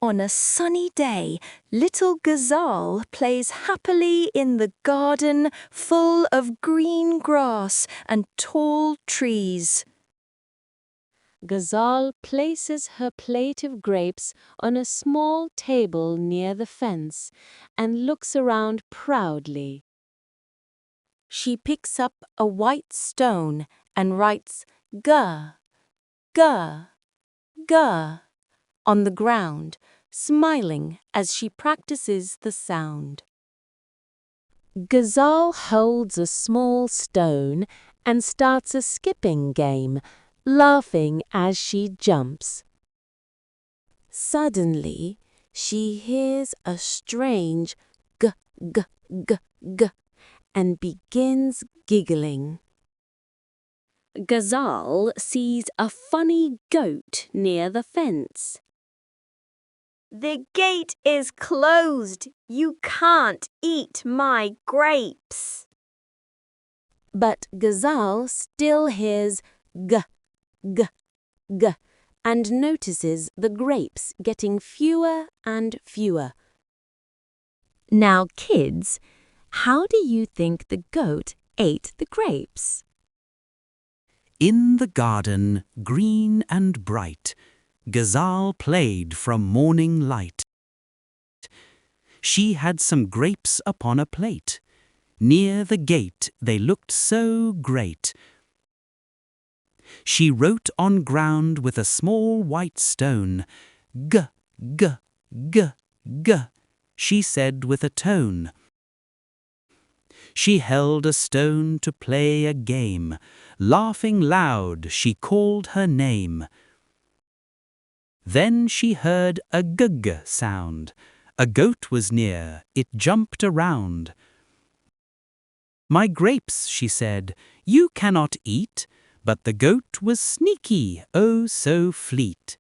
On a sunny day, little Gazelle plays happily in the garden full of green grass and tall trees. Gazelle places her plate of grapes on a small table near the fence and looks around proudly. She picks up a white stone and writes "G, G, G" on the ground, smiling as she practices the sound. Gazelle holds a small stone and starts a skipping game, laughing as she jumps. Suddenly, she hears a strange g, g, g, g and begins giggling. Gazelle sees a funny goat near the fence. The gate is closed. You can't eat my grapes. But Gazelle still hears g, g, g and notices the grapes getting fewer and fewer. Now, kids, how do you think the goat ate the grapes? In the garden, green and bright, Gazelle played from morning light. She had some grapes upon a plate. Near the gate they looked so great. She wrote on ground with a small white stone, "G, g, g, g," she said with a tone. She held a stone to play a game. Laughing loud, she called her name. Then she heard a g-g sound. A goat was near, it jumped around. "My grapes," she said, "you cannot eat." But the goat was sneaky, oh so fleet.